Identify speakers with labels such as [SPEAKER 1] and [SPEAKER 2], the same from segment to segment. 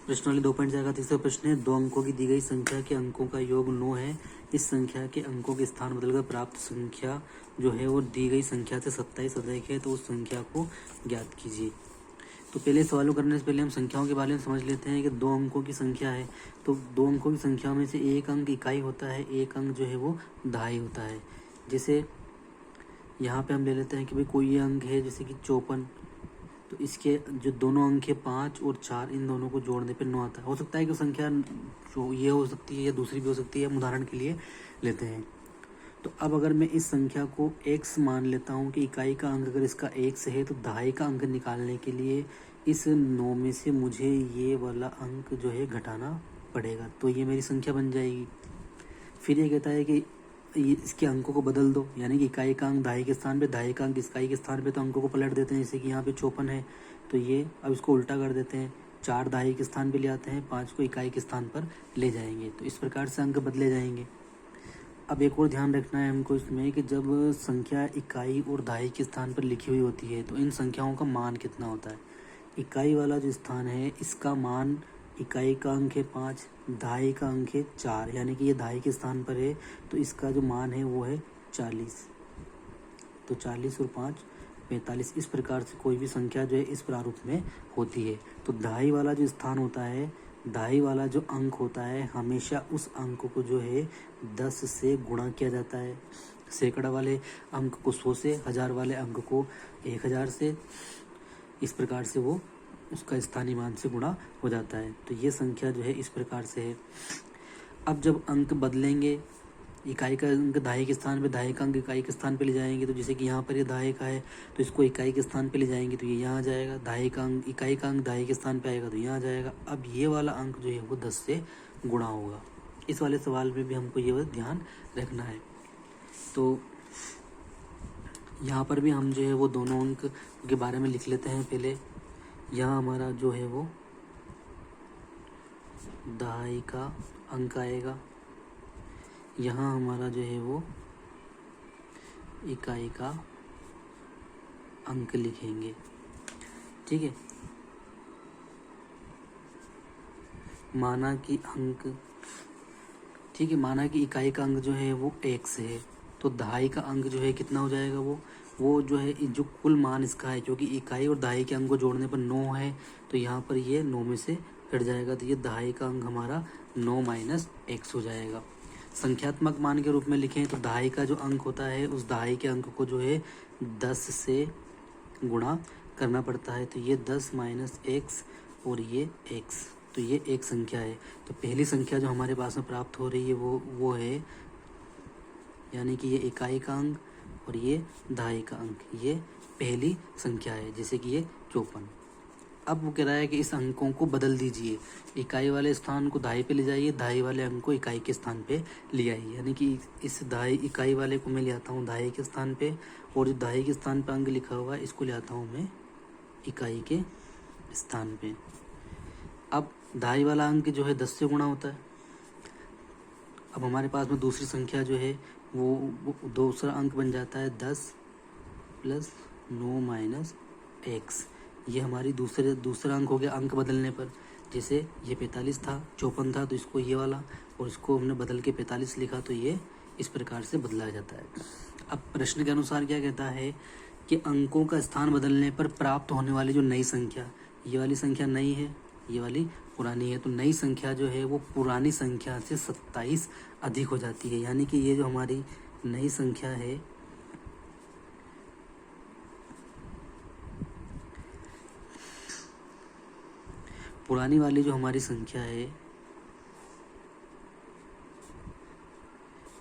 [SPEAKER 1] प्रश्नावली 2.4 का तीसरा प्रश्न है, दो अंकों की दी गई संख्या के अंकों का योग 9 है। इस संख्या के अंकों के स्थान बदलकर प्राप्त संख्या जो है वो दी गई संख्या से 27 अधिक है, तो उस संख्या को ज्ञात कीजिए। तो पहले सवालों करने से पहले हम संख्याओं के बारे में समझ लेते हैं कि दो अंकों की संख्या है, तो दो अंकों की संख्या में से एक अंक इकाई होता है, एक अंक जो है वो दहाई होता है। जैसे यहाँ पे हम ले लेते हैं कि भाई कोई ये अंक है जैसे कि 54, तो इसके जो दोनों अंक है 5 और 4, इन दोनों को जोड़ने पे 9 आता है। हो सकता है कि संख्या जो ये हो सकती है या दूसरी भी हो सकती है, हम उदाहरण के लिए लेते हैं। तो अब अगर मैं इस संख्या को x मान लेता हूँ कि इकाई का अंक अगर इसका x है, तो दहाई का अंक निकालने के लिए इस 9 में से मुझे ये वाला अंक जो है घटाना पड़ेगा, तो ये मेरी संख्या बन जाएगी। फिर ये कहता है कि इसके अंकों को बदल दो, यानी कि इकाई का अंक दहाई के स्थान पे, दहाई का अंक इकाई के स्थान पे, तो अंकों को पलट देते हैं। जैसे कि यहाँ पे 54 है, तो ये अब इसको उल्टा कर देते हैं, 4 दहाई के स्थान पे ले आते हैं, 5 को इकाई के स्थान पर ले जाएंगे, तो इस प्रकार से अंक बदले जाएंगे। अब एक और ध्यान रखना है हमको इसमें कि जब संख्या इकाई और दहाई के स्थान पर लिखी हुई होती है, तो इन संख्याओं का मान कितना होता है। इकाई वाला जो स्थान है इसका मान, इकाई का अंक है 5, दहाई का अंक है 4, यानी कि ये दहाई के स्थान पर है, तो इसका जो मान है वो है 40। तो 40 और 5 45, इस प्रकार से कोई भी संख्या जो है इस प्रारूप में होती है। तो दहाई वाला जो स्थान होता है, दहाई वाला जो अंक होता है, हमेशा उस अंक को जो है 10 से गुणा किया जाता है। सैकड़ा वाले अंक को 100 से, 1000 वाले अंक को 1000 से, इस प्रकार से वो उसका स्थानीय मान से गुणा हो जाता है। तो ये संख्या जो है इस प्रकार से है। अब जब अंक बदलेंगे, इकाई का अंक दहाई के स्थान पे, दहाई का अंक इकाई के स्थान पे ले जाएंगे, तो जैसे कि यहाँ पर ये दहाई का है, तो इसको इकाई के स्थान पे ले जाएंगे, तो ये यहाँ आ जाएगा। दहाई का अंक, इकाई का अंक दहाई के स्थान पे आएगा, तो यहाँ आ जाएगा। अब ये वाला अंक जो है वो 10 से गुणा होगा। इस वाले सवाल में भी हमको ये ध्यान रखना है। तो यहाँ पर भी हम जो है वो दोनों अंक के बारे में लिख लेते हैं। पहले यहाँ हमारा जो है वो दहाई का अंक आएगा, यहाँ हमारा जो है वो इकाई का अंक लिखेंगे, ठीक है। माना कि अंक, ठीक है, माना कि इकाई का अंक जो है वो x है, तो दहाई का अंक जो है कितना हो जाएगा, वो जो है जो कुल मान इसका है, क्योंकि इकाई और दहाई के अंक को जोड़ने पर 9 है, तो यहाँ पर ये 9 में से कट जाएगा, तो ये दहाई का अंक हमारा 9 माइनस x हो जाएगा। संख्यात्मक मान के रूप में लिखें तो दहाई का जो अंक होता है, उस दहाई के अंक को जो है 10 से गुणा करना पड़ता है, तो ये 10 माइनस x और ये x, तो ये एक संख्या है। तो पहली संख्या जो हमारे पास में प्राप्त हो रही है वो है, यानी कि ये इकाई का अंक और ये दहाई का अंक, ये पहली संख्या है, जैसे कि ये 54। अब वो कह रहा है कि इस अंकों को बदल दीजिए, इकाई वाले स्थान को दहाई पे ले जाइए, दहाई वाले अंक को इकाई के स्थान पे ले आइए। यानी कि इस दहाई इकाई वाले को मैं ले आता हूँ दहाई के स्थान पे, और जो दहाई के स्थान पे अंक लिखा हुआ है इसको ले आता हूँ मैं इकाई के स्थान पे। अब दहाई वाला अंक जो है 10 से गुणा होता है। अब हमारे पास में दूसरी संख्या जो है वो दूसरा अंक बन जाता है 10 प्लस 9 माइनस x, ये हमारी दूसरा अंक हो गया अंक बदलने पर। जैसे ये 45 था, 54 था, तो इसको ये वाला और इसको हमने बदल के 45 लिखा, तो ये इस प्रकार से बदला जाता है। अब प्रश्न के अनुसार क्या कहता है कि अंकों का स्थान बदलने पर प्राप्त होने वाली जो नई संख्या, ये वाली संख्या नई है, ये वाली पुरानी है, तो नई संख्या जो है वो पुरानी संख्या से 27 अधिक हो जाती है। यानी कि ये जो हमारी नई संख्या है, पुरानी वाली जो हमारी संख्या है,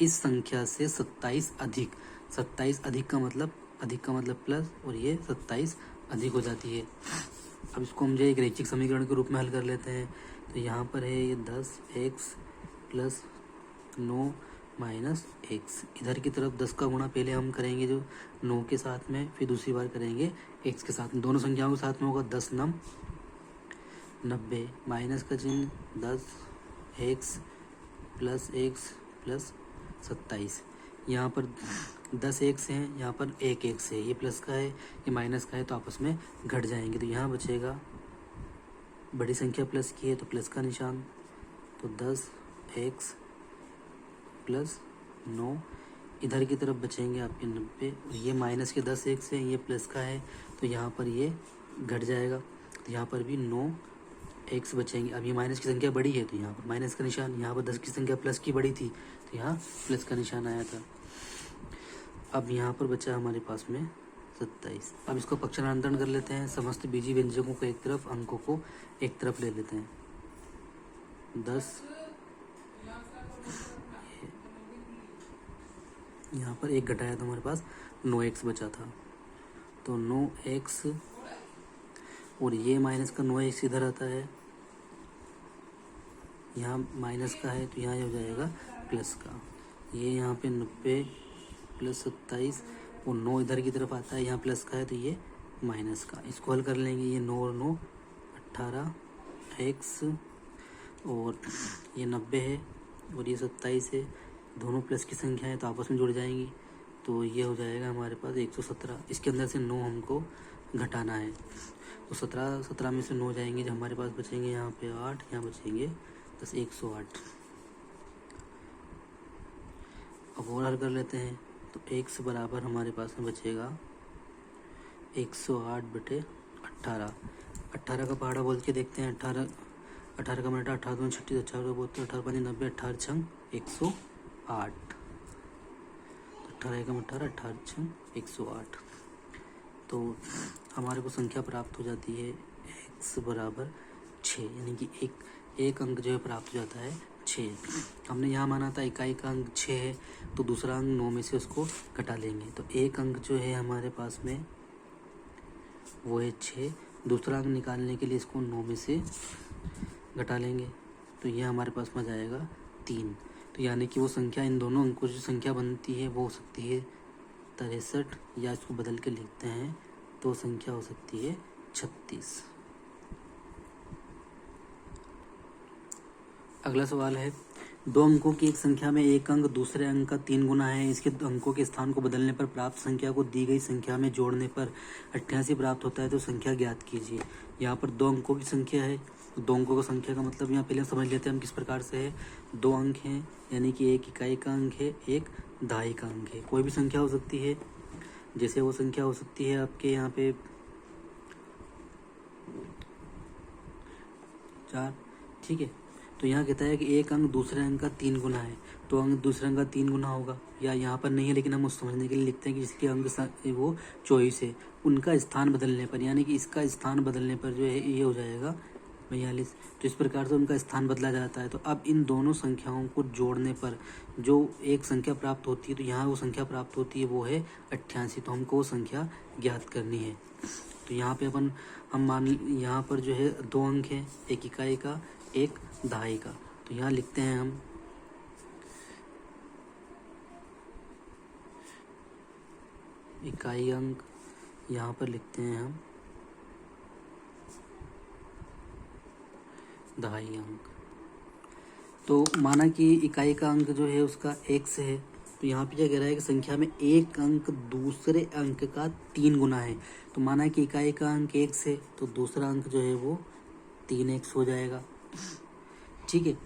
[SPEAKER 1] इस संख्या से 27 अधिक, 27 अधिक का मतलब प्लस, और ये 27 अधिक हो जाती है। अब इसको हम जो एक रैखिक समीकरण के रूप में हल कर लेते हैं। तो यहाँ पर है ये 10x प्लस 9 माइनस x, इधर की तरफ 10 का गुणा पहले हम करेंगे जो 9 के साथ में, फिर दूसरी बार करेंगे x के साथ में, दोनों संख्याओं के साथ में होगा 10 9 90, माइनस का चिन्ह 10x प्लस x प्लस 27। यहाँ पर 10 x है, यहाँ पर 1 x है, ये प्लस का है ये माइनस का है, तो आपस में घट जाएंगे, तो यहाँ बचेगा बड़ी संख्या प्लस की है तो प्लस का निशान, तो 10x प्लस 9, इधर की तरफ बचेंगे आपके 90, ये माइनस के 10x है, ये प्लस का है तो यहाँ पर ये घट जाएगा, तो यहाँ पर भी 9x बचेंगे। अब ये माइनस की संख्या बड़ी है तो यहाँ पर माइनस का निशान, यहाँ पर 10 की संख्या प्लस की बड़ी थी तो यहाँ प्लस का निशान आया था। अब यहाँ पर बचा हमारे पास में 27। अब इसको पक्षांतरण कर लेते हैं, समस्त बीजी व्यंजकों को एक तरफ, अंकों को एक तरफ ले लेते हैं। 10, यहाँ पर एक घटाया तो हमारे पास 9x बचा था, तो 9x और ये माइनस का 9x इधर आता है, यहाँ माइनस का है तो यहाँ हो जाएगा प्लस का। ये यहाँ पे 90 प्लस 27 और 9 इधर की तरफ आता है, यहाँ प्लस का है तो ये माइनस का। इसको हल कर लेंगे, ये 9 और 9 18x और ये 90 है और ये 27 है, दोनों प्लस की संख्या है तो आपस में जुड़ जाएंगी, तो ये हो जाएगा हमारे पास 117। इसके अंदर से 9 हमको घटाना है, तो 17 में से 9 जाएंगे, जो हमारे पास बचेंगे यहाँ पे 8, यहाँ बचेंगे 10, 108। अब और हल कर लेते हैं, तो x बराबर हमारे पास में बचेगा 108/18। 18 का पहाड़ा बोल के देखते हैं, 18 का मिनटा 18 दूनी 36, 18 का बोलते 18 5 90, 18 छंग 108, 18 का 18, 18 छंग 108। तो हमारे को संख्या प्राप्त हो जाती है x बराबर 6, यानी कि एक अंक जो है प्राप्त हो जाता है 6। हमने यहाँ माना था इकाई का अंक 6 है तो दूसरा अंक 9 में से उसको घटा लेंगे, तो एक अंक जो है हमारे पास में वो है 6, दूसरा अंक निकालने के लिए इसको 9 में से घटा लेंगे, तो ये हमारे पास में जाएगा 3। तो यानी कि वो संख्या, इन दोनों अंकों से जो संख्या बनती है वो हो सकती है 63, या इसको बदल के लिखते हैं तो संख्या हो सकती है 36। अगला सवाल है, दो अंकों की एक संख्या में एक अंक दूसरे अंक का 3 गुना है, इसके अंकों के स्थान को बदलने पर प्राप्त संख्या को दी गई संख्या में जोड़ने पर 88 प्राप्त होता है, तो संख्या ज्ञात कीजिए। यहाँ पर दो अंकों की संख्या है, दो अंकों की संख्या का मतलब यहाँ पहले समझ लेते हैं हम किस प्रकार से है। दो अंक हैं, यानी कि एक इकाई का अंक है, एक दहाई का अंक है। कोई भी संख्या हो सकती है, जैसे वो संख्या हो सकती है आपके यहाँ पे 4, ठीक है। तो यहाँ कहता है कि एक अंक दूसरे अंक का 3 गुना है, तो अंक दूसरे अंक का 3 गुना होगा, या यहाँ पर नहीं है लेकिन हम उस समझने के लिए लिखते हैं कि जिसके अंक वो 24 है, उनका स्थान बदलने पर, यानी कि इसका स्थान बदलने पर जो है ये हो जाएगा 42। तो इस प्रकार से उनका स्थान बदला जाता है। तो अब इन दोनों संख्याओं को जोड़ने पर जो एक संख्या प्राप्त होती है, तो यहाँ वो संख्या प्राप्त होती है वो है 88, तो हमको वो संख्या ज्ञात करनी है। तो यहाँ पे हम मान यहाँ पर जो है दो अंक हैं, एक इकाई का एक दहाई का, तो यहाँ लिखते हैं हम इकाई अंक, यहाँ पर लिखते हैं हम दहाई अंक। तो माना कि इकाई का अंक जो है उसका x है, तो यहाँ पे क्या कह रहा है कि संख्या में एक अंक दूसरे अंक का 3 गुना है, तो माना कि इकाई का अंक x है तो दूसरा अंक जो है वो 3x हो जाएगा, ठीक है।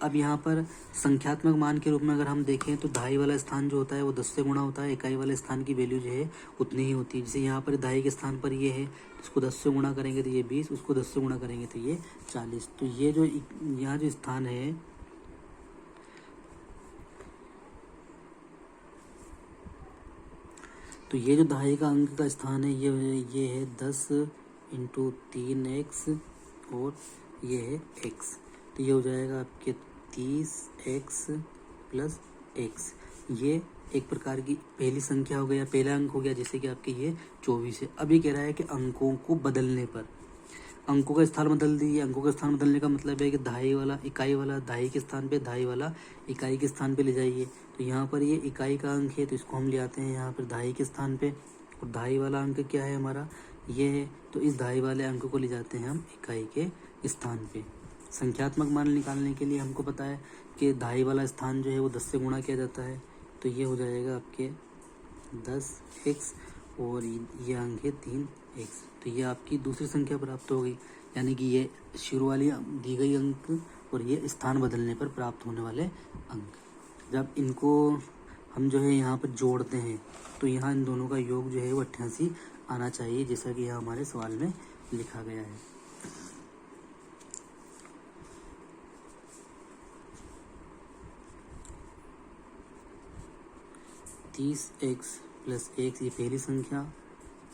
[SPEAKER 1] अब यहाँ पर संख्यात्मक मान के रूप में अगर हम देखें तो दहाई वाला स्थान जो होता है वो 10 से गुणा होता है, इकाई वाले स्थान की वैल्यू जो है उतनी ही होती है। जैसे यहाँ पर दहाई के स्थान पर ये है, इसको 10 से गुणा करेंगे तो ये 20, उसको 10 से गुणा करेंगे तो ये 40। तो ये जो यहाँ जो स्थान है तो ये जो दहाई का अंक का स्थान है ये है 10 × 3x और ये है x, तो ये हो जाएगा आपके 30x + x। ये एक प्रकार की पहली संख्या हो गया, पहला अंक हो गया, जैसे कि आपके ये 24 है। अब ये कह रहा है कि अंकों को बदलने पर अंकों का स्थान बदल दीजिए। अंकों का स्थान बदलने का मतलब है कि दहाई वाला इकाई वाला दहाई के स्थान पे, दहाई वाला इकाई के स्थान पे ले जाइए। तो यहाँ पर ये इकाई का अंक है तो इसको हम ले आते हैं यहाँ पर दहाई के स्थान पे, और दहाई वाला अंक क्या है हमारा ये है, तो इस दहाई वाले अंक को ले जाते हैं हम इकाई के स्थान पे। संख्यात्मक मान निकालने के लिए हमको पता है कि दहाई वाला स्थान जो है वो 10 से गुणा किया जाता है, तो ये हो जाएगा आपके 10x और ये अंक है 3x, तो ये आपकी दूसरी संख्या प्राप्त हो गई। यानी कि ये शुरू वाली दी गई अंक और ये स्थान बदलने पर प्राप्त होने वाले अंक। जब इनको हम जो है यहाँ पर जोड़ते हैं तो यहाँ इन दोनों का योग जो है वो 88 आना चाहिए, जैसा कि यहाँ हमारे सवाल में लिखा गया है। तीस एक्स प्लस एक्स ये पहली संख्या,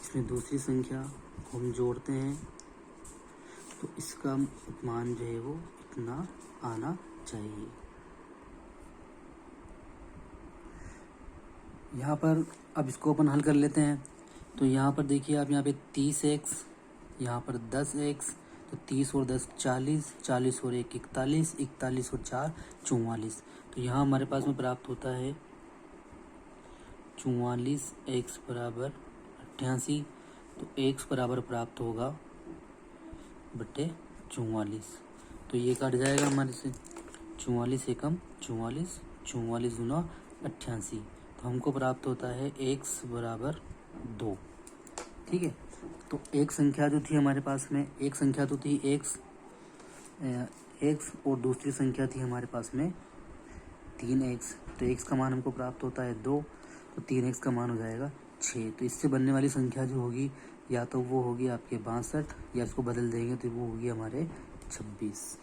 [SPEAKER 1] इसमें दूसरी संख्या को हम जोड़ते हैं तो इसका मान जो है वो इतना आना चाहिए। यहाँ पर अब इसको अपन हल कर लेते हैं। तो यहाँ पर देखिए आप, यहाँ पे 30x, यहाँ पर 10x, तो 30 और 10 40, 40 और 1 41, 41 और 4 44। तो यहाँ हमारे पास में प्राप्त होता है 44x बराबर 88। तो x बराबर प्राप्त होगा बटे 44। तो ये कट जाएगा हमारे से 44 एकम 44, 44 गुना 88। तो हमको प्राप्त होता है x बराबर 2। ठीक है, तो एक संख्या जो थी हमारे पास में, एक संख्या तो थी x और दूसरी संख्या थी हमारे पास में 3x। तो x का मान हमको प्राप्त होता है 2, तो 3x का मान हो जाएगा 6। तो इससे बनने वाली संख्या जो होगी या तो वो होगी आपके 62, या इसको बदल देंगे तो वो होगी हमारे 26।